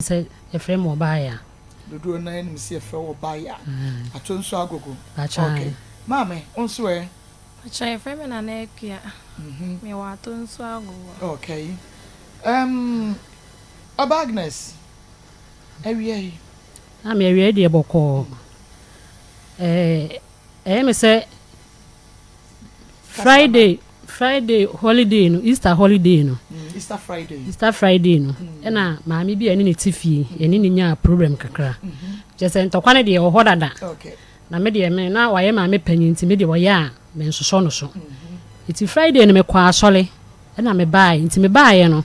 Say a frame or buyer. The do nine see a fellow buyer. I told so agogo. Okay. Mammy, on swear. I try a frame and an egg. Me want to swallow. Okay. A Agnes. Every I'm a ready about call. I say Friday holiday no Easter holiday no. Easter Friday no. Na maami bi eni ne tifi eni ne nya problem kakra. Je se ntokwane de ho dada. Okay. Na me de me na waye maami panyin ti me de woye a me nsoso no so. Iti Friday no me kwa asole na me bae nti me bae no.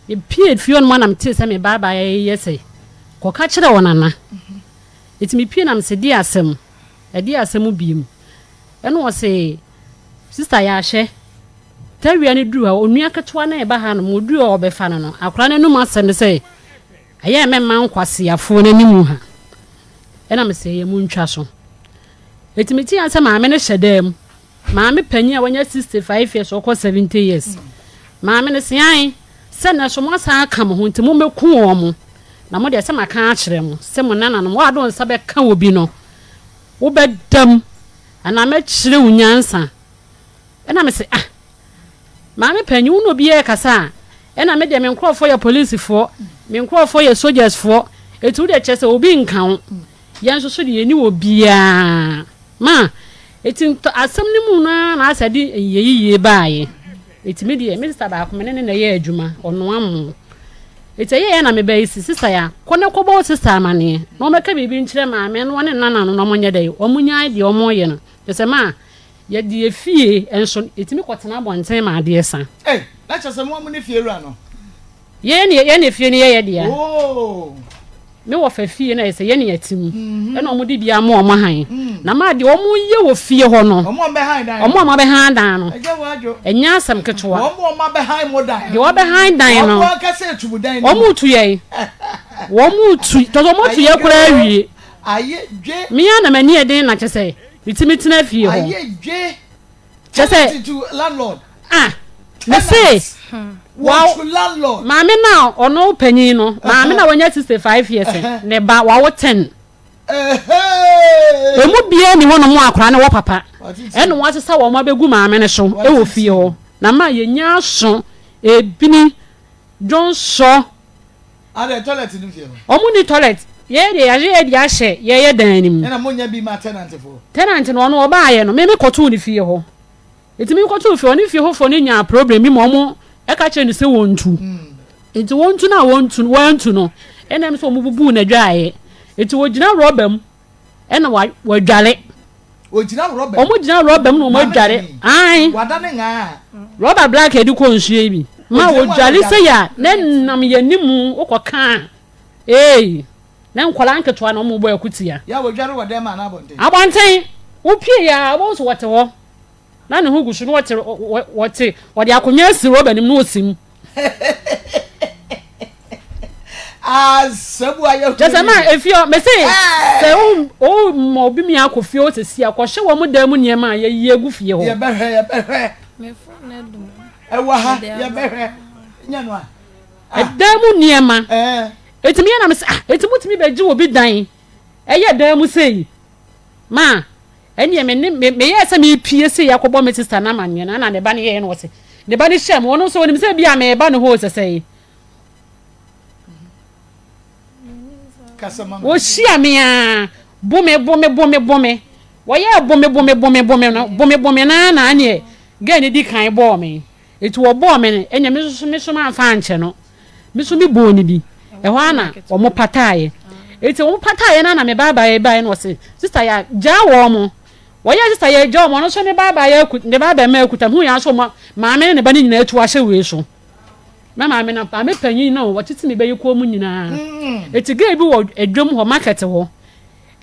E pie fie on mo na me te se me bae yese. Ko ka kire wonana. Iti me pie na me se di asem. E di asem biem. Eno wo se sister ya hye tawia ne duru a onua ketwa na e ba ha no modu a obefa no no akra ne num asem se aye me man kwase afo na nimu ha ena me se ye mu ntwa so etimiti anse maame ne hyedam maame panyi a wanya 65 years or 70 years maame ne se an se na so mo san aka mo ho ntimo meku wo mo na mo de se maka a kire mo se mo nana no wa do nsa be ka obi no wo bedam ana me kire unyansa ena me se maame panyu no biye kasa ena me de me nkrofo ya police fo me nkrofo ya soldiers fo etu de chese obi nkan yanso so de yeni obia ma eti asem ni mu na asade yeyiye baaye eti me de minister ba ko me ne na ye adwuma ono am eti ye na me ba isi sister ya kone kobo sister amane no me ka bibi nkire maame no ne nana no mo nye de omunya de omo ye no se ma ye die fie enso etimi kwotena bonten ma ade esa na chese mo amune fie ra no ye ne fie ne ye de ya oh me wo fa fie na ese ye ne yatim e na omo de bia mo omo han na ma de omo ye wo fie ho no omo be han dan omo be han dan no Agyapong enya asem ketwa omo be han mo dan de wo be han dan no omo ka se etubu dan omo tu ye wo mu tu to omo tu ye kura awie aye dwe me ya na mani e den na chese bitimi tena fie ho aye dwe chese to landlord me say wow landlord maame na ono panyin no maame na wanya 65 years ne ba wa wo 10 emu bia ni hono mo akora ne wo papa eno wa sesa wo ma begu maame ne so e wo fie ho na ma yenya so ebini don so ade toilet ni fie ho omu ni toilet ye de ya je de ahye ye dan nim na mo nya bi ma tenant fo tenant no no oba aye no me kotu ni fie ho etimi kotu fie oni fie ho fo ni nya problem mi mo mo e ka che ni se wontu enti wontu na wontu no enem so omububu na dwae enti wogina robam e na wadwale wogina robam omu gina robam no mo dware ai wadane nga rubber black edi ko nhue bi ma wodwale se ya na nam yanimu ukoka na nkwala nketwa na omu boy akutia ya wodware wadem na abonten wo pie ya wo so wote ho na ne hu gusu no wote wode akonya si roba nim no osim sabu ayo just ma efio me say se o mo bi mi akofie o sesi akɔhye wo mo dan mu niema ya yegu fie ho ye behwe Me fo na dum. ewa ha ye behwe nya no a dan mu niema etimi na me say etimutimi beji obi dan eye dan mu sei ma eni me ye se me pie sei yakobɔ me sister na manye na ne ba ne ye no wote ne ba ne hyem wono so wonim se bia me ba ne ho sesei kasama wo hia me a bome wo ye bome na ane ga ne di kan bɔ me etu wo bɔ me enya me so ma fa anche no me so mi bɔ ni bi e ho ana wo mo pataye eti wo pataye na me baba ye ba no se sister ya ja wo mo wo ye sister ya ja wo no so ne baba ya ne baba ma akuta hu ya so maame ne ba ni nyina atu ahye we so mama me na pa me panyin na wo titi me be yiko mu nyina eti ga bi wo adwom ho market ho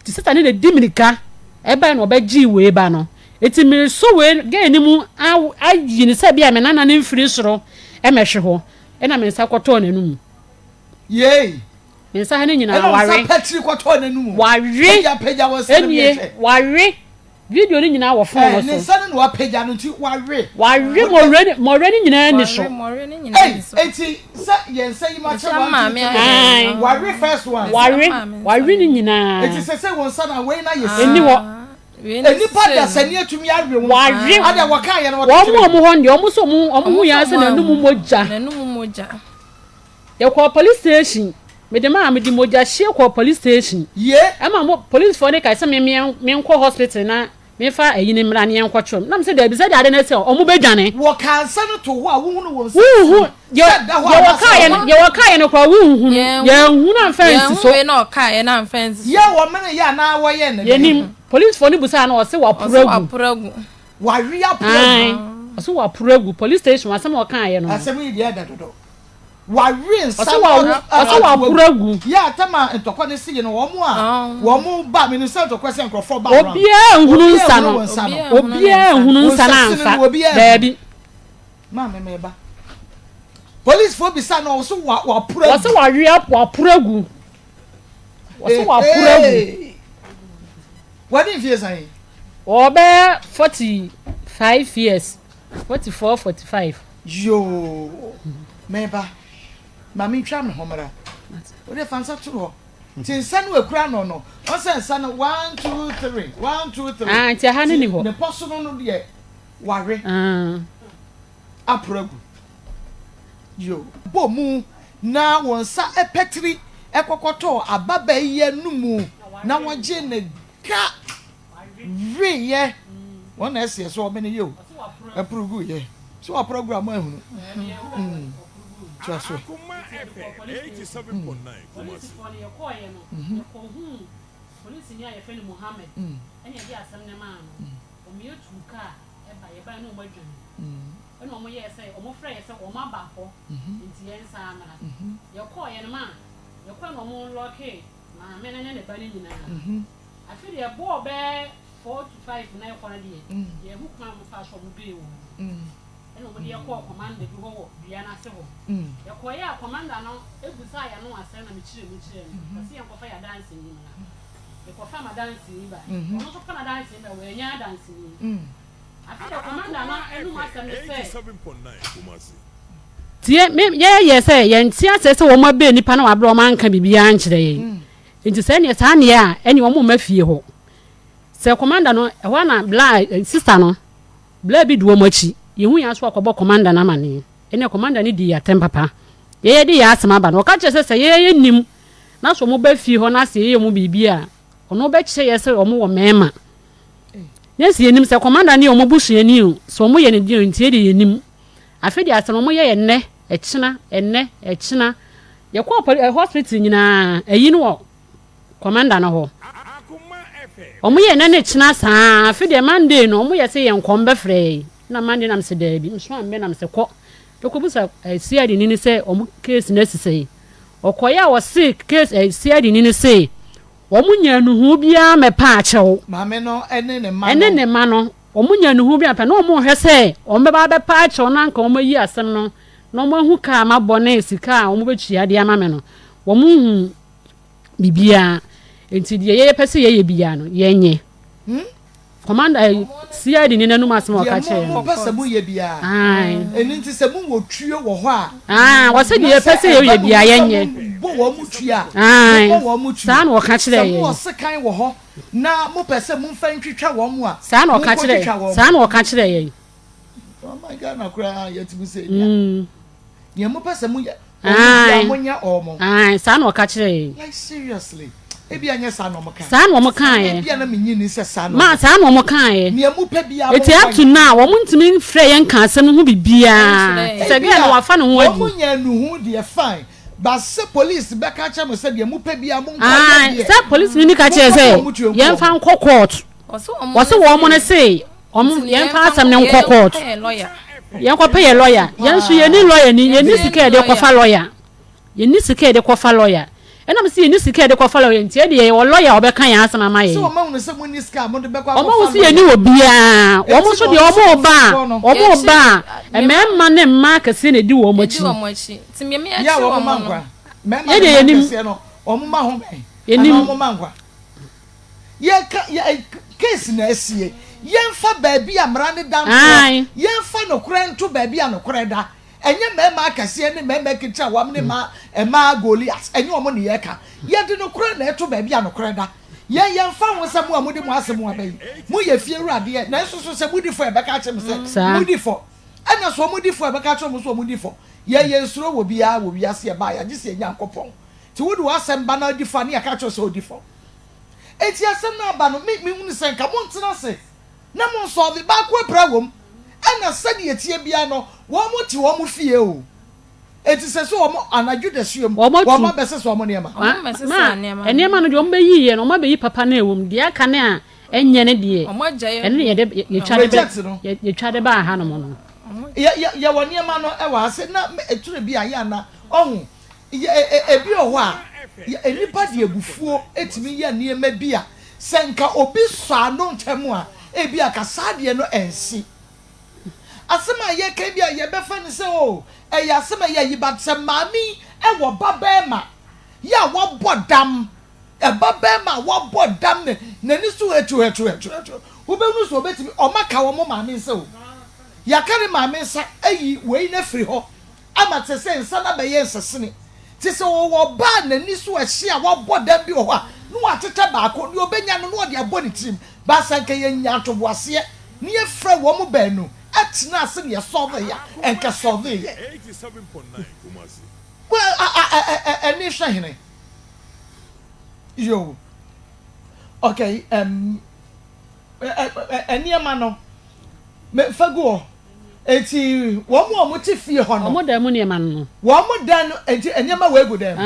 ti sister ne di mirika e ba no ba gi we ba no eti me so we ga ni mu ayi ni se bia me nana ne mfiri soro e mehwe ho e na me nsa kwoto na num yey me nsa ha ne nyina ware patri kwoto na num ware peja wo se ware video ni nyina wo phone so ne sane no wa pagya no nti ware mo reni nyina ni so enti sa yen say ma che ware first one ware ni nyina enti say won sa na we na yes eni wo eni pada sane atumi are ware ada waka ye no wo ho ndi omo so omo ya se na numu moja ye ko police station me de ma me di moja hye ko police station ye ama mo police for ne kai se me nko hospital na me fa ayini mra ne nko twom na me se da bi se da ade na se omo bedwane wo kansa no to wo a wo hu no won ye waka ye no kwa wo hu ye hu na fence so we na ka ye na fence ye wo mene ya na wo ye ne ye nim police for ne busa na o se wa puragu wa wi apuragu o se wa puragu police station asem o kan ye no asem yi dia da dodo wa rin sa wa puragu ya tama ntokwa ne si no wo mu ba me no se ntokwa se nkrofo ba obi ehunu nsa na amfa baby ma me ba police for bi sa no so wa puragu wo se wa wi wa puragu wo se wa puragu what if you say obe 45 years 44 45 yo meba mami twa me homara o de fansa to ho tin sanu akura no o se sanu 1 2 3 1 2 3 ah ti ha ni ho ne poso no de ware aprogu yo bomu na wonsa epetri ekokoto ababa ye numu na woje ne ka riye wona ese so me ne yo aprogu ye so aprogu amahunu Trust me. Akoma FM 87.9 kumasi. Police ni aye feni Muhammad. Eni e di asem ne ma no. O mi otu ka e ba no mo adwan. Eni o mo ye say o mo frɛ ye say o ma ba ho. Nti ye nsa amara. Ye ko ye no ma. Ye ko no mo loke. Ma me ne ba ni nyina. Afi de bo be 4 to 5 na ye kwa de. Ye hu kwa mo fa so mo be wo. No be call commander bi ho bia na se ho ye ko ya commander no egusa ya no ase na me chire kasi ye ko fa ya dance ni na ye ko fa ma dance ni ba no so fa na dance ni ba we nya dance ni afi ya commander no enu ma se me se 87.9 kumasi tie me ye se ye ntia se wo ma be nipa na wa bro ma nka bibia nkyere ye nti se ne sa ne ya eni wo ma fie ho se commander no e wa na bla sister no bla bi duo machi yehu ya so akobo commander na mane ene commander ni di ya tempapa ye di ya asema ba no ka che se ye nim na so mo ba fi ho na se ye mo bibia ono ba che ye se o mo wo mema yes ye nim se commander ni o mo busu ani o so mo ye ne di ntie di ye nim afi di asema mo ye enne echina ye ko hospital nyina eyi no commander na ho o mo ye ne echina saa afi di Monday no mo ye se ye nkombe frɛ na mande nam se da bi mso ambe nam se kɔ tokobusa CID ni se omu case na sisei okoya wo se case CID ni se omu nya nuhu bia me pa achew maame no ene ne ma no omu nya nuhu bia pa na omu hwe se ombe ba be pa achew na nka omu yi asem no na omu hu ka ma bone sika omu be twia de ama me no omu hu bibia enti de ye pese ye bia no ye nye commander CID ni nanu masema ka che mo pese mu ye bia eni nti se mu wo tue wo ho wo se de pese ye bia ye nye bo wo mu tua wo mu tua sa na wo ka kire ye wo se kan wo ho na mo pese mu fa ntwitwa wo mu a sa na wo ka kire sa na wo ka kire ye oh my god na kura yet mu se ye mo pese mu ya mo nya omo sa na wo ka kire ye like seriously ebi anya sa no mo kan sa no mo kan ye ebi na menyi ni se sa no ma sa no mo kan ye ne mu pe bia eti up to now wo muntimi frɛ ye nka asem ho bibia se bia na wa fa no ho adi wo nya nu hu de fine ba se police be ka cha mo se de mu pe bia mo nka ye se police ni ka che se ye mfa nko court wo se wo mo ne se ye mfa asem ne nko court ye nko pay lawyer ye nso ye ni lawyer ni ye ni sika de ko fa lawyer ye ni sika de ko fa lawyer ena msi ni sika de ko follow ntie de ye wo lawyer obeka yan asema maye so ma wonu se mo ni sika mo de be kwa omo wo si ye ni obia omo so de omo ba ememma ne mma kase ne di wo mochi ti me me ya wo mankwa memma ye ni no omo ma ho ben ye ni omo mankwa case na esie yemfa baabi amra ne dan yemfa no kora nto baabi anokora da enye mema akase ne mema kitcha wam ne ma Goliath enye omo ne yeka yede no kora na eto baabi anokora da yemfa wonsam a mudi mu asem abai mu ye fie urade na so se mudifo e beka chem se mudifo ana so mudifo e beka chem so mudifo ye nsuro wo bia se ba ya gise nyankopon ti wodu asem ba na difo ne aka chem so difo eti asem na ba no me hunu se nka mo ntena se na mo so bi ba ko pra wom ana sade etie bia no wo mo ti wo mo fie o eti se so wo mo anadwo de suem wo mo be se so mo ne ma ene ma no de wo be yiye no mo be yi papa na ewom de aka ne a enye ne de ene ye de ye twa de ba ha no mo no ya wo ne ma no e wa ase na eture bia ya na ohun ebi o ho a enipa de ebufuo etimi ya ne ma bia senka obi so ano ntemu a ebi akasade no ensi asema ye ka bia ye be fa ne se o eya asema ye yi bat se mami e wo babema ya wo bodam e babema wo bodam ne nani so etu wo be nu so obetimi o maka wo mo mami se o ya kare mami sa ayi we na firi ho ama te se nsa na be ye nsesene ti se wo ba nani so ahia wo bodam bi ho a no ateta ba ko ni obenya no no de aboni tim ba sanka ye nya to boase ni ye fra wo mo ba nu atina se ne solve ya enka solve ya 87.9 kumasi well any shahine yo okay any amano me fago eti wo mo ti fie ho no mo da mu ne ma no wo mo da no eti enyama we go dem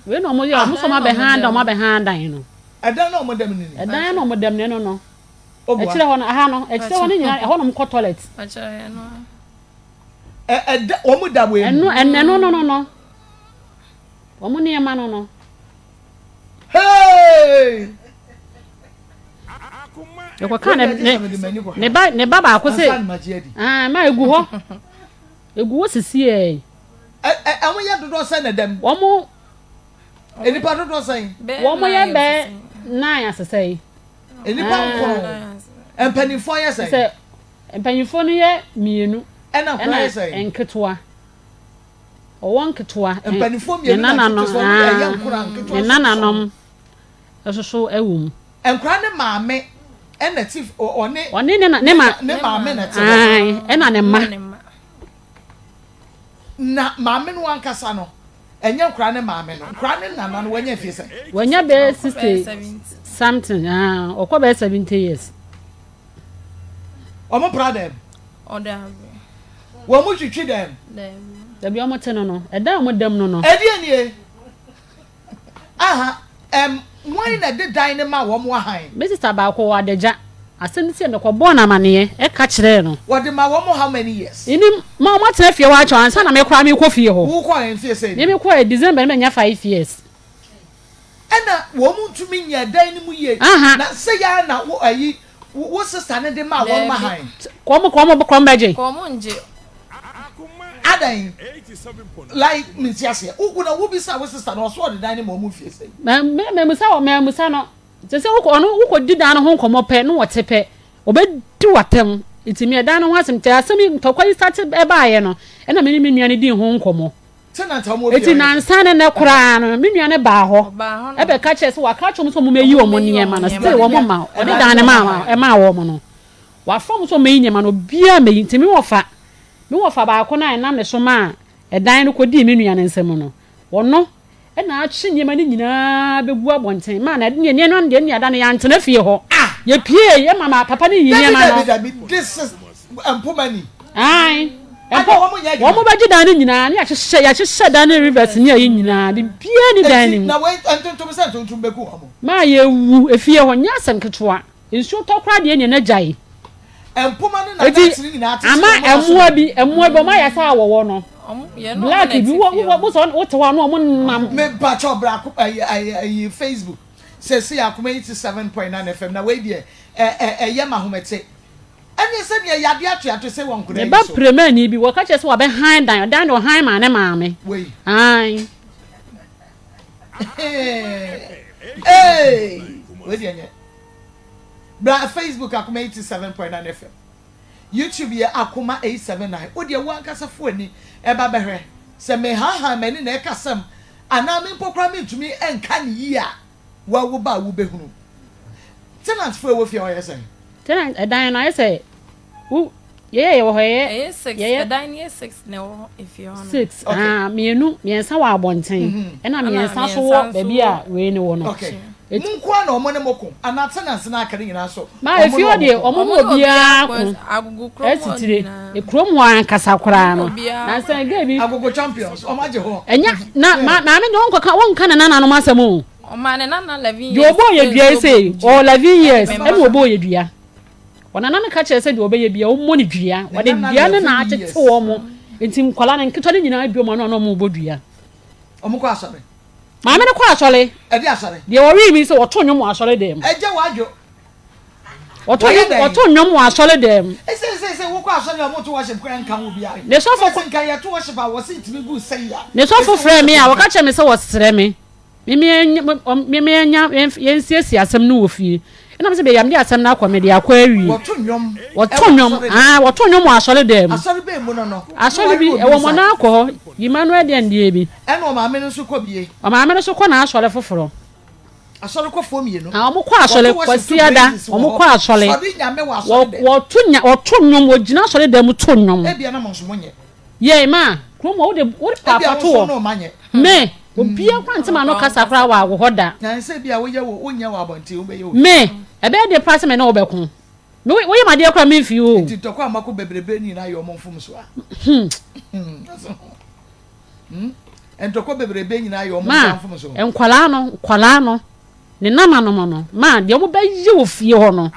we no mo ya mo so ma be ha dan no edan no mo dem ni edan no mo dem ne no ekire ho no aha no ekire ho no nyina ho no mo toilet akire no wo mo da we no wo mo ne ma no hey yoko kana ne baba akose ma egu ho sisi amo ya dodo se na dem wo mo enipa dodo se wo mo ye be na ya sesei enipa ko empanifo ye se empanifo no ye mienu ena ko ye se enketoa owon ketoa empanifo mienu na so ye nkura nketoa nananom eso ewum enkura ne maame ena tif one ne maame na te ena ne ma na maame no ankasa no enye nkura ne maame no nkura ne nana no wanya fie se wanya be 60 something okwa be 70 years omo pradem oda wo mu twitwi dem da bi omo te no eda mo dem no edi anie aha why na de dine ma wo mo han me sister ba ko wadagya asem ti me ko born amane e ka kire no wode ma wo mo how many years ini ma mo tena fie wa chwa ansa na me kra me ko fie ho wo ko en fie sei ni me ko December me nya 5 years ena wo mu ntumi nya dan ni mu ye na se ya na wo ayi wo sister ne de ma wo ma han ko mo beje ko mo nje adan like mintiase wo na wo bi sa wo sister no so de dan ni mo mu fie sei me musa no se wo ko di dan ho nkomo pe no wote pe obedi watem itimi dan ho asem te asem to kwai start e baaye no e na me nuane di ho nkomo tenant mo bi eti nansa ne kura no me nuane ba ho e be ka che se wa ka chom so mo meyi wo mo niema na still wo mo ma o di dan ne ma e ma wo mo no wa fam so meyi niema no bia meyi ntimi wo fa ba ko na na me so ma e dan no ko di me nuane nsem no wono e na achi niema ni nyina bebu abonten ma na de ne no de ne ada ne ya ntena fie ho ye pie ye mama papa ni yi niema no this is empomani ai wo mo baji dan ni nyina ni ya hye dan ni rivers ni ayi nyina de pie ni dan ni na we antontom se antontom beku ho ma ye wu efie ho nya asem ketwa nsu to kra de ne na jai empomani na datiri nyina ati ama emua bi ma ya sa awowo no black bi wo so wo te wa no mo nam me ba cho bra ko ay Facebook se Akoma 87.9 FM na we die ye ma homete anya se ne yade atoato se won kuda so ba premier ni bi wo ka che se wa be han dan no han ma ne maame we ai hey we dey nye bra Facebook Akoma 87.9 FM YouTube ye Akoma 879 wo dey wan kasa fo ani e ba behwe se me ha mani na e kasam ana me mpokra me ntumi enka ne yi a wa wo ba wo behunu tenant fo wo fie o ye say tenant edan na say wo ye wo hoye 6 edan ye 6 no if you 6 mienu miensa wa abonten na miensa so wo baby a we ni wo no okay munko na omo ne moko ana tenant na akare nyina so ma if you dey omo mo bia ko agugu krom esitire e krom wa kasa kora no na say ga bi agogo champions omo age ho enya na ma me won ka won kana na no masemu o ma ne na 11 years yo bo ye dua say o 11 years e mo bo ye dua ona na me ka che say de obeye bia o mo ne dua o de dua ne na atete wo mo enti nkwala ne nketwa ne nyina bi o mo no mo bo dua omo ko asore ma me ne ko asole e di asore de wo wi mi say wo to nwom asole dem eje wajo wo to nwom asole dem say wo ko asole o mo to worship kran kan wo bia ne so fo kan ya to worship a wo sit me bu say ya ne so fo frɛ me a wo ka che me say wo sere me nya yensiesi asem no wo fie na me say be yam de asem na akwa me de akwa awi wo to nwom asole dem asole be mu no asole bi e wo mo na akọ Emmanuel de ndie bi e no ma me no so ko bie o ma me no so ko na asole foforo asole ko fo mie no a mo ko asole kwasiada o mo ko asole wo to nwom wo gina asole dem to nwom e bia na mo so monye ye ma kromo wo papa to wo me obia kwante ma no kasa kra wa wo hoda na se bia wo ye wo onya wa abonte wo be ye wo me ebe de pass me na wo bekun me wo ye ma de kra me fi o titoko amako bebrebe ni na yo mo mfum so a entoko bebrebe ni na yo mo mfum so enkwala no ne nama no no ma de mo be ye wo fie ho no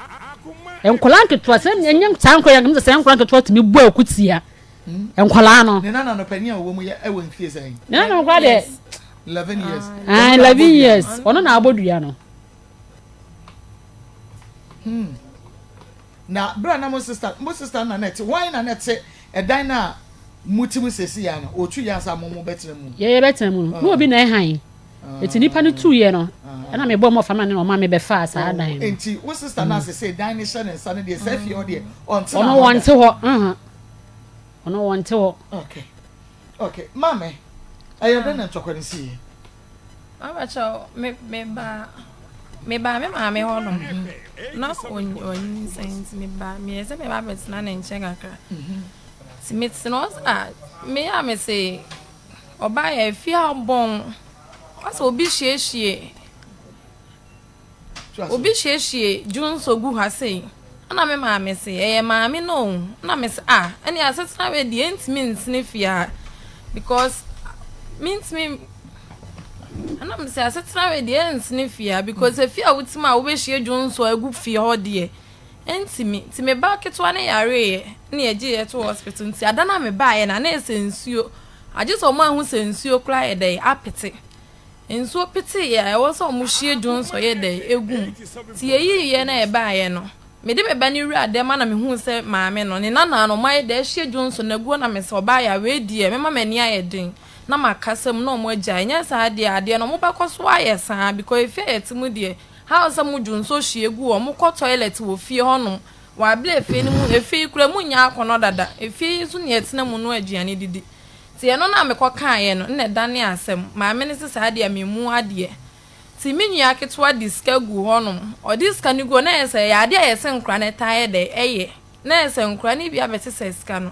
enkwala nketo se nyem tanko ya gem se enkwala nketo timi bu akutia enkwala no ne nana no pani a wo mu ye e won fie sen ne nana no kwa de 11 years 11 years ono na abodua no na bra na mo sister na net why na net edan na mutimu sesi ya no otu ya sa mo betre mu ye betre mu no obi na han eti nipa no 2 ye no na me bo mo fama ne no ma me be fa sa dan no enti wo sister na say dan ni share nsa ne de safi o de onti ono wonte ho ono wonte ho okay mame ayo den na ntokwa ni si abacha me ba me ho no na on sense me ba me se me ba betina na nche kakra si me tino me ya me say oba ya fi ambon asa obi hye junso gu ha sei ana me ma me say e ma me no na me say ani asetina we di ntimi nsine fia because means me ana me say asetina we di nsine fia because if you wutima wo be hye junso agu fie ho de ntimi ti me ba ketwa ne yare na eje ye to hospital nti adana me ba ye na na esensuo aje so mo ahu sensuo kra ye dey apete ensuo pete ye e wo so mo hye junso ye dey egu ti ye ye na e ba ye no me de me ba ni wura de ma na me hu se maame no ne nana no mai de hye junso na gu na me se oba ya we die me ma mani aye den na makasem no mo agya nya sa ade no mo ba koso aye sa because if e timu de how some junso hye gu o mo ko toilet wo fie hono wa ble fie ni mu efi kura mu nya akono dada efi so ne etina mu no aduane didi ti ye no na me ko kan ye no ne dane asem maame ne se sa ade amemu ade ti minua ketwa diska gu hono o diska ni go na ese ya ade ye se nkra ne tae de eye na ese nkra ni bia bete se ska no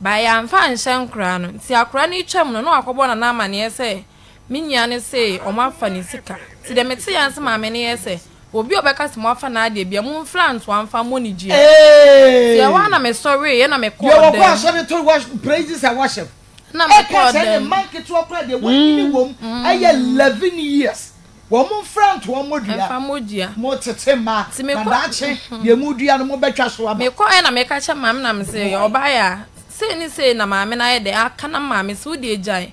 ba ya mfa nhye nkra no ti akra ni twam no akobo na na mane ese minua ne se o ma fa ni sika ti de meti ya se maame ne ese obi obeka se mo afa na ade bia mu mfrant wa mfa moni gia ti ya wa na me sorry ye na me call them you go sorry to worship praises and worship na me call them man ketwa kra de woni wom aye 11 years wo mo front wo mo dua mfa modia mo tete ma na dache ye mu dua no mo betwa so aba me call na me ka cha maame na me se oba ya se ni se na maame na ye de aka na maame so de ejai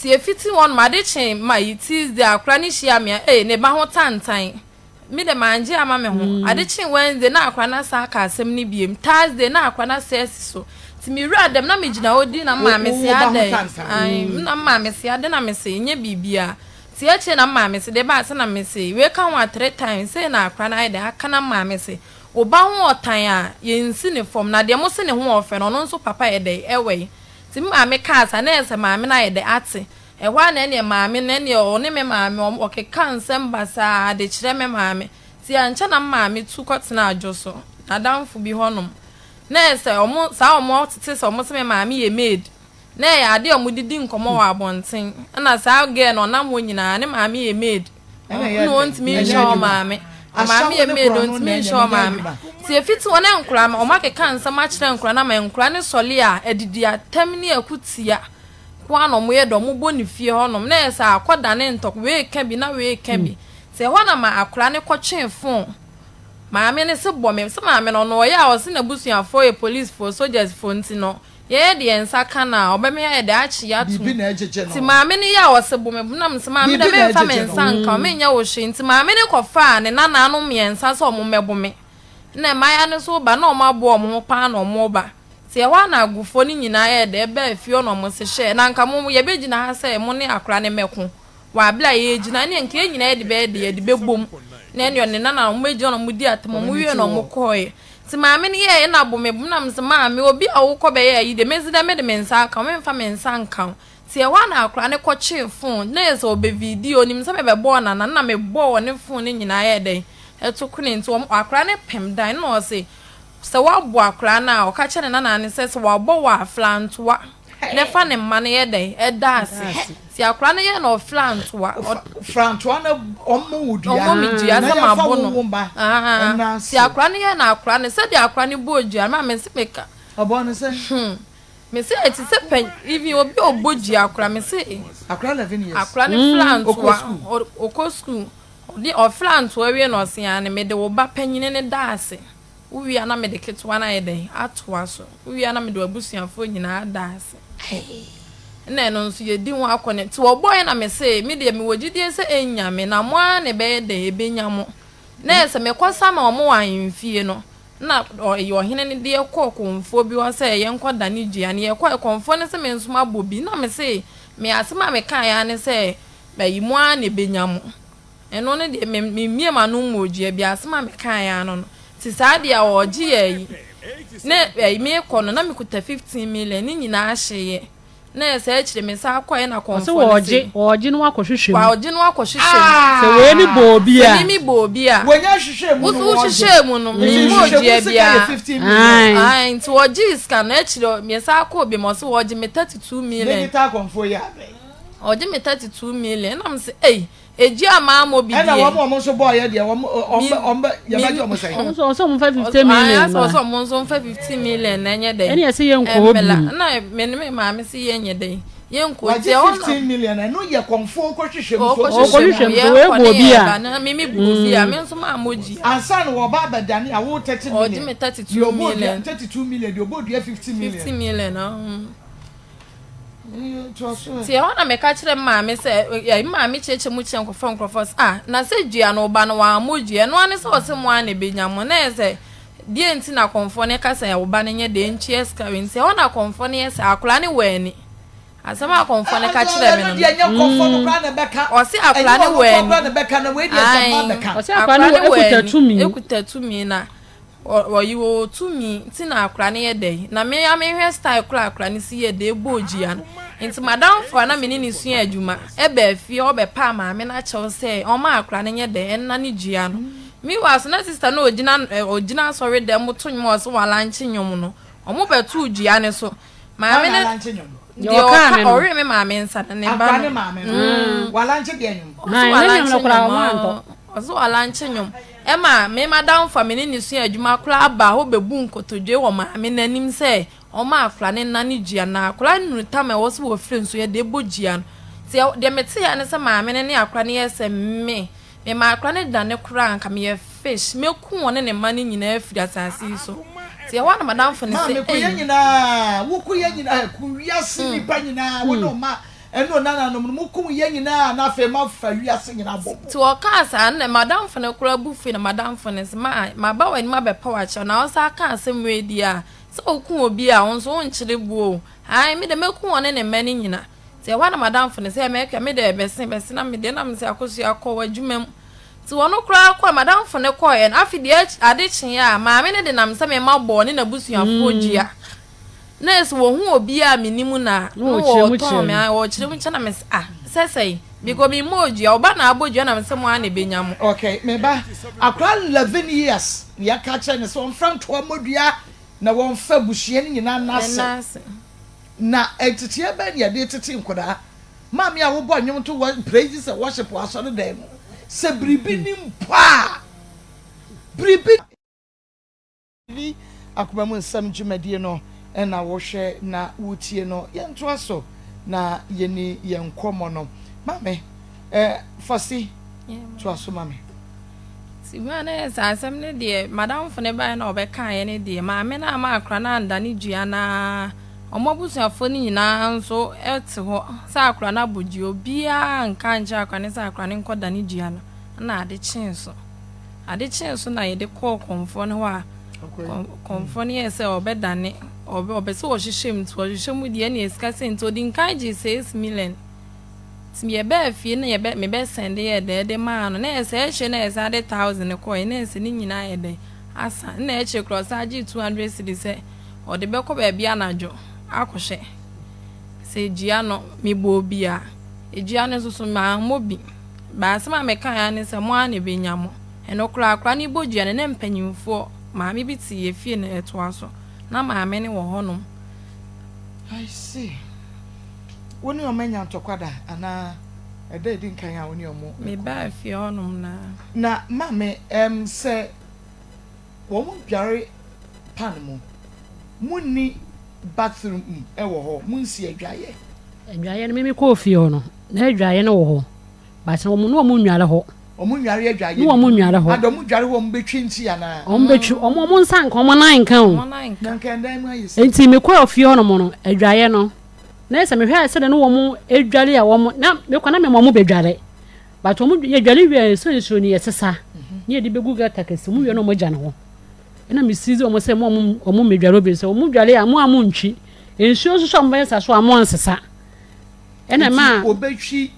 ti efiti won ma de chen ma yitis de akra ni hia me ne ba ho tantan mi de manje ama me ho ade chen Wednesday na akra na sa ka asem ni biem Thursday na akra na sesi so ti mi wura dem na me gina odi na maame se ade ai na maame se ade na me se nye bibia ti eche na maame se de ba se na me se we ka ho 3 times say na akra na de aka na maame se oba ho otan a ye nsi ne form na de mo se ne ho ofe no no nso papa ye de ewe ti maame ka asa na ese maame na ye de ate ehwa na ne maame na ne o ne me maame o keka nsem basa de kire me maame ti ancha na maame tu kotena ajoso adamfo bi honom na ese omo sa omo tete se omo se me maame ye maid na ya ade omo didi nkomo wa abonten na sa ge no na mo nyina ne maame ye maid no wontumi show maame maame ye maid wontumi show maame ti efiti wona nkura ma omo keka nsem a kire nkura na ma nkura ne sole a adidi atam ne akutia kwa no mo ye do mo boni fie honom na esa akoda ne ntok we ka bi na we ka bi se hona ma akura ne kwotwe fon maame ne se bɔ me se maame no ya o se na busuafo e police for soldiers for ntino ye de ensa kana obeme ya de achi ya tu ti maame ne ya o se bɔ me na me se maame de me fa me ensa nka me nya wo hwe nti maame ne kɔfa ne nana no me ensa so mo mebo me na maya ne so ba na o ma bo mo pa na o mo ba ti e wa na agufo ni nyina ya de ba afio no mo se hye na nka mo ye begina ha se mo ne akra ne meko wa bla ye gina ne nke nyina ya de bebom na ne ne nana mo eji no mo di atamo mo wie no mo koye ti maame ne ye na bo me na mse maame obi awukọ be ye yi de mezi de me de mensa aka me mfa mensa nka ti e wa na akra ne kwoche phone na eso be video nim se me be bo na na me bo ne phone ne nyina ye de etukune nti akra ne pem dan na o se wa bo akra na o ka che ne nana ne se wa bo wa flantoa ne fa ne mma ne ye de edase ti akra ne ye no flantoa na omo wudua omo midua se ma bo no ti akra ne ye na akra ne se de akra ne bo odua ma me se meka obo ne se me se eti se pen even obi oboji akra me se akra 11 years akra ne flantoa oko school di o flantoa we no se ya ne me de wo ba panyine ne daase uwi ana me de ketwa na ye de atoa so uwi ana me de abusuafo nyina daase na no nso ye di ho akone ti wo boy na me se me de me wogidie se enyame na mo a ne be de ebenyamo na ese me kwasa ma omo wan fie no na yo hene ne de konfo bi wo se ye nkoda ne dua ne ye konfo ne se me nso mabobi na me se me asema me kan ya ne se bayi mo a ne benyamo eno ne de me mie ma no modua bi asema me kan ya no ti saade a oji yi ne me kono na me kuta 15 million ni nyina ahye na ese akire me sa akoye na konfo oji no akohwehwem wa oji no akohwehwem se we ni bobi a se mi bobi a wonya hwehwem no wo hwehwem no mi moji bia ai nti oji scan na akire me sa akobi mo se oji me 32 million ni ta konfo ya oji me 32 million na me se eji ama mo bi na wo so boy de ombe ya baje mo say so mo 50 million na so mo so 50 million na nye de eni ese ye nko obi na me maame se ye nye de ye nko je 15 million na no ye konfo ko hwehwem so we bobi a na me bobi a me so ma moji ansa no wo ba badane a wo 30 million oji me 32 million 32 million de obodu 50 million 50 million ti ona me ka kire maame se ya maame cheche mu kire nkrofo na se dua no ba no wa modua no ane se o se mo ane benyamo na ese die nti na konfo ne ka se ya ba ne nye de nchi escavate se ona konfo ne ese akula ne wani asema konfo ne ka kire me no die nya konfo no kra na beka o se akula ne wani kra na beka na we die sama beka o se akula ne ekutatumi na o yiwo tumi ti na akura ne ye de na me ya me hwe style akura ne si ye de boji ya nti madam for na me ni su adwuma e ba fie o be pa ma me na chew se o ma akura ne ye de en na ne jia no mi was na sister na ogina sorry de mo to nymo so wala nchi nyom no o mo be tu jia ne so ma me ne yo ka ori me ma me nsa ne ba ne ma me wala nchi de nyom na nyom no kura wanto ozo wala nchi nyom Emma, me madam for me ni su adwuma kra ba ho bebu nkotodwe wo ma me nanim se o ma akra ne nani gia na akra nu tama wo so wo firi nso ye de bogia no se de mete ya ne se ma me ne akra ne yese me ma akra ne da ne kra anka me ye fish me ku won ne ma ne nyina afiri asase so se wa na madam for ne se me ku ye nyina wo ku ye nyina ku wiase ni pa nyina wo no ma eno nana no mukum ye nyina na fe ma fa wiase nyina bom to o ka sa na madam for ne kura bufi na madam for ne ma ba wani ma be power cha na o sa ka asem wedi a so okun obi a won so nchire buo ai me de meku won ne mani nyina Say one madam for say make me dey besen na me dey na me say akoso akọ adwuma ti wono kura akọ madam for ne koye na afi de ade chen ya ma me ne de nam say me mabọ ne na busuafo gia na es wo hu obi a menimu na wo to me wo kire mu che na me say because me moji oba na aboju na me say mo an ebenyam. Okay, me ba akra 11 years ya ka che ne so front to modua na won fa buhie ni nyina nase na etete ba ne de tete nkoda mami a wo bo nyom to praise and worship aso ne dem se bribi ni mpa bribi akoma mu nsem dwumadie no na wo hwe na wotie no yento aso na yeni yenkomo no mami fosi to aso mami Simana asem ne de madam for ne ba na obeka ye ne de ma me na ma akra na ndane dua na omobusuafo ni nyina nso ete ho sa akra na boji obi a nka nja akra ne sa akra ne nkoda ne dua na ade chenso na ye de call konfo ne ho a konfo ne ye se obedane obese wo hyehyem to hyehyem de ne esika sento di nka je 6 million me be fie na ye be me be send ye de ma no na ese ehye na ese 1,000 coin na ese ni nyina ye de asa na eche cross agi 200 cedis se o de be ko ba bia najo akohye se gia no me bo bia egia no so ma mobi ba asema me kan ya ne se mo an be nyamo eno kra ni bogia ne mpanyimfo ma me biti ye fie na eto aso na ma me ne wo honom. I see. Woni o menya ntokwada ana eda edi nkan ya woni o mo me ba fie honom na mame se wo mo dware pan mo munni bathroom e wo ho munsi adwaye no me ko fie no na adwaye no wo ho ba se wo mo no mo nware ho o mo nware adwaye no mo nware ho ado mo dware wo mo betwi nti ana o mo betwi o mo nsa nka o mo nan kan o na nkan dan ma yesi enti me ko fie no mo no adwaye no na ese me hwa ese de no wo mo adware ya wo mo na me kwa na me mo bedware ba to mo ye dware wi so ni yesesa ni e di begu gata kese mo wi no mo gya ne ho na me sizi o mo se mo medware obi se o mo dware ya mo amuntwi ensuo so so mo yesa so amo nsesa ena ma obetwi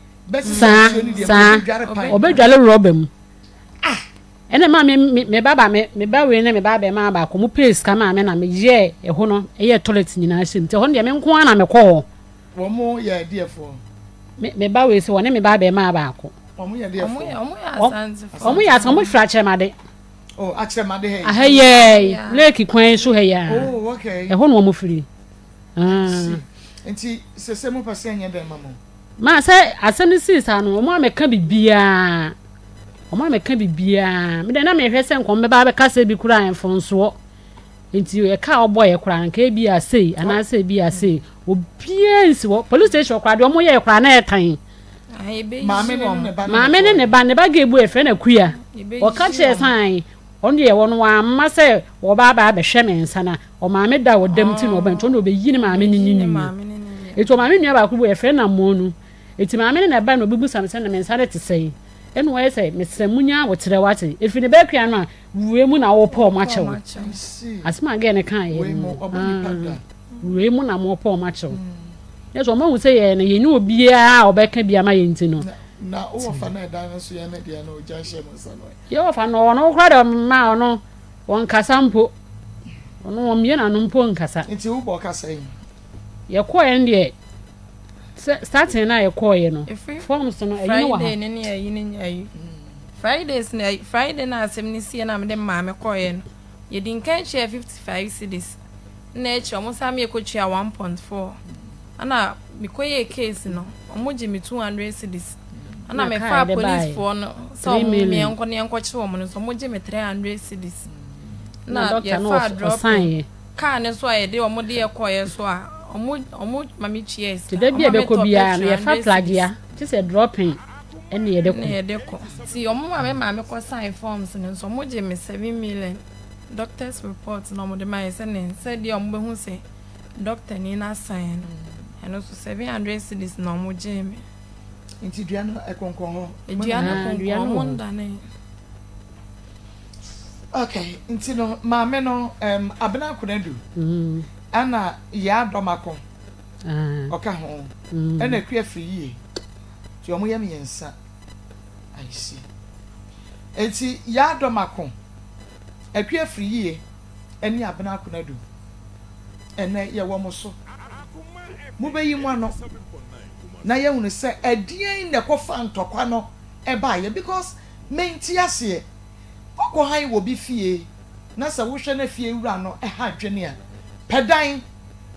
sa obedware robe mu ena ma me baba me ba we na me baba ma ba ko mo pace ka ma me na me ye e ho no e ye toilet nyina hye nti ho ne me nko ana me ko wo mo ye defo me ba we se wona me baba ma ba ko wo mo ye defo wo mo ya san mo frache ma de oh ache ma de he aheye leki kwan so he ya oh okay e ho no mo firi enti se mo pase anya dem mamo ma say asani sisa no mo ameka bibia me de na me hwese nkom me ba be kasa bi kura enfonso enti e ka obo ye kura nka bi asei ana sei bi asei obia nsi wo police station kura de mo ye kura na etan ma me ne ba gebu efe na kuya o ka che san on de wo no wa ma say wo ba be hwe me nsa na o ma me da wo dam ti no ba nto no be yi ni ma me ni eto ma me nua ba ku bu efe na mo nu eti ma me ne ba no bibu sam se na me nsa de te sei enu we say me semunya wo tere wate efi ne ba kua no a wuwe mu na wo pa o ma chewo asema ge ne kan ye wuwe mu na mo pa o ma chewo yeso ma hu say ye ne ye ni obi a obeka bia ma ye nti no na o fa na da no so ye na dia no ja hye mo sa no ye fa no no kra de ma no won kasa mpo ono wo mie na no mpo nkasa nti wo bo kasa yin ye ko ye ndie starting na ye ko ye no forms no ayi no wa Friday ne ayi ne ayi Fridays na Friday na asem ni sie na me de ma me ko ye no ye din kan share 55 cedis na e che omo sam ye ko chia 1.4 ana me ko ye case no omo je me 200 cedis ana me fa police for no so me enko ne enko che omo no so omo je me 300 cedis na ye fa drop ka ne so ye de omo de ye ko ye so a omo mami cheers ti da bia be ko bia na ye fa plagia ti se dropping ene ye de ko si omo ma me ko sign forms no so omo je me 7 million doctor's report no mo de ma ye se ne se de omo be hu se doctor ni na sign eno so 700 cedis no mo je me nti dua no ekonkon ho dua no konkon mo ndane okay nti no ma me no abena akonadu ana ya domakon oka ho ena akua free ye ti omo yam yensa I see enti ya domako akua free ye eni abena akonadu ena ye wo mo so mu beyi mu ano na ye hunu se adien na kofa ntokwa no eba ye because menti ase okọ han wo bi fie na se wo hwe na fie wura no ha dwene a pedan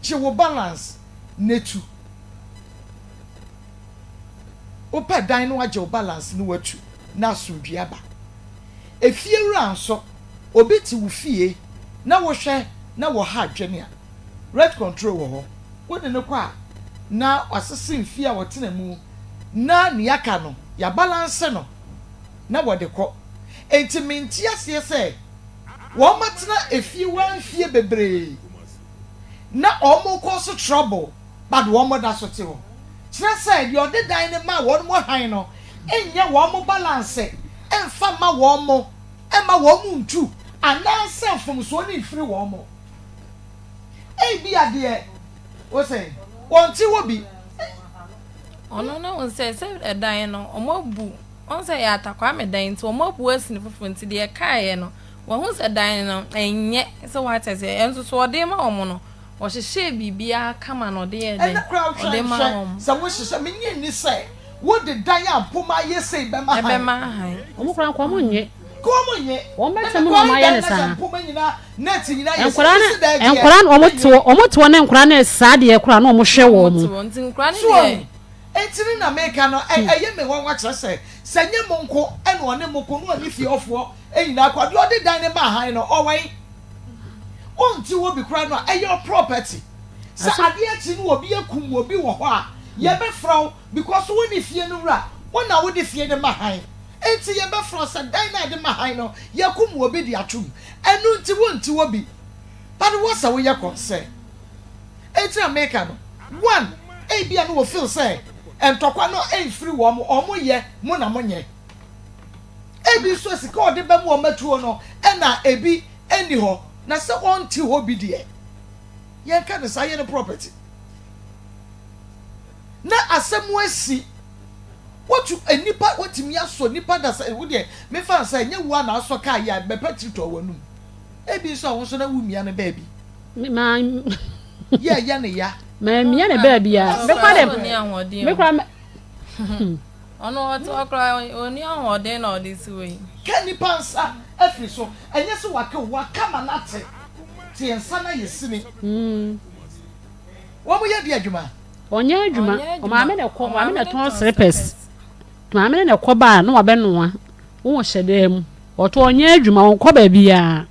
che wo balance netu o pedan no age wo balance no watu na asundua ba efie wura nso obi ti wo fie na wo hwe na wo ha dwene a red control wo ho wo de ne kwa na wasese mfie a wotena mu na niaka no ya balance no na wode ko enti ase se wo matena efie wan fie bebre na omo ko so trouble but wo mo da so te ho kire say the ode dan ne ma wo mo han no enye wo mo balance emfa ma wo mo ema wo mu ntu ana se fom so ni free wo mo bi ade wo say wonti wo bi ono na won say dan no omobu on say ya atakwa me dan nti omobu asini fufu nti de kae no wo hu say dan no enye so what say enso so ode ma omo no wo hye bibia kama no de ye den ode ma omo so wo hye me nye ni say wo de dan ampoma ye say be ma han omo kran kwa mo nye wo mete mu ma ye ne sa ampoma nyina net nyina ye enkran omo to na enkran na sa de ekura na omo hwe wo mu nti enkran ne entini na meka no eye me won wa kire se nye monko ene one monko no ani fie ofo enyina Kwadwo ode dan ne ma han no owan onti wo bi kura no eye property se ade achi no obi akum obi wo ho a ye be fraw because wo ni fie no wura wona wo de fie ne ma han enti ye be fraw se dan na de ma han no ye kum obi de atum enu nti wonti wo bi but wo sa wo ye concern enti na meka no one bia no wo feel say entokwa no free wo omo ye mo na monye ebi so sika ode be mo matuo no na ebi eni ho na se wonti ho bi de ye ka no say no property na asemu asi wotu enipa wotimi aso nipa da say wo de me fa say nye wo na aso ka ya be petri to wanum ebi so wo so na wumia no ba bi ma ye ne ya ma mia ne ba bia be kwa dem me kwa ono to akra oni ahode na odi siwe kani pansa afri so enye so waka manate ti ensa na yesini wo mo ye di adwuma onye adwuma o ma me na ton slippers ma me na ko ba na wa be no wo hyedem o to onye adwuma won ko ba bia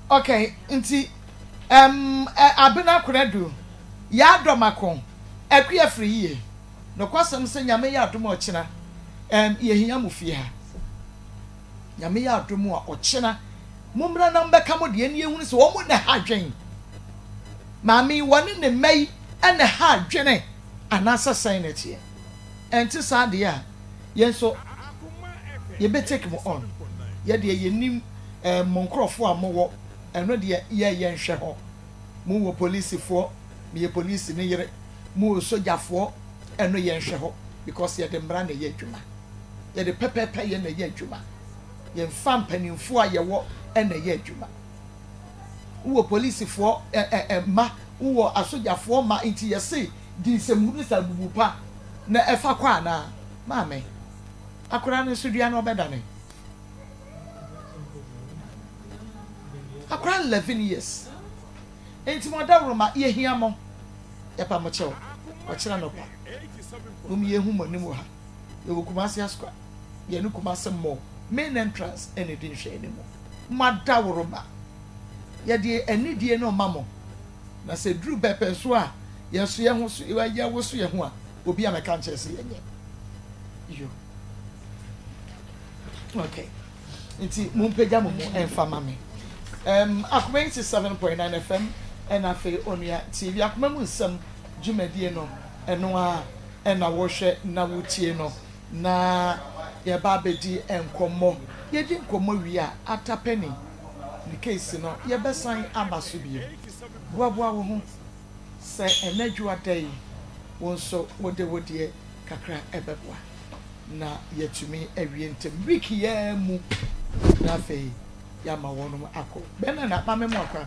okay nti abena koradu ya domako akua free ye no kwasem se nyame ya adom ochina ye hia mu fie ha nyame ya adom a ochina mumra na mbeka mo de ani ehunu se wo mo na ha dwen maami woni ne mai ana ha dwene anasa signature enti saade ya yenso ye be take mo on ye de ye nim monkrofo a mo wo eno de ye nhwe ho mu wo police fo me police ne yere mu sojafo eno ye nhwe ho because ye de mbra na ye adwuma ye de pepepe ye na ye adwuma ye mfa mpanimfo a ye wo ena ye adwuma wo police fo ma wo asojafo ma nti ye se di semuru sa bubupa na efa kwa na maame akura ne sudua na obedane akura 11 years enti mo da roma ye hia mo ye pa mo chewo o kira no pa ye hu mo nimu ha ye wo kumasi askwa ye nu kumasi mo main entrance ene din hwe ni mo ma da roma ye de anidie no mamo na se dru bepe so a ye so ye ho so ye wo so ye ho a obi ameka nche se ye yo okay enti mo mpega mo emfa mame Akoma 7.9 FM and Afia Onia TV Akoma mu nsem dwumadie no eno a na wo hwe na wo tie no na ye ba bedi enkomo ye di enkomo wi a atapeni ni case no ye besan abaso bie boaboa wo ho sɛ ɛnadwo adai wɔn so wode kakra ɛbɛboa na yɛtumi awie ntɛm week yɛ mu na afei yɛama wɔnom akɔ bɛna na ma me mu akra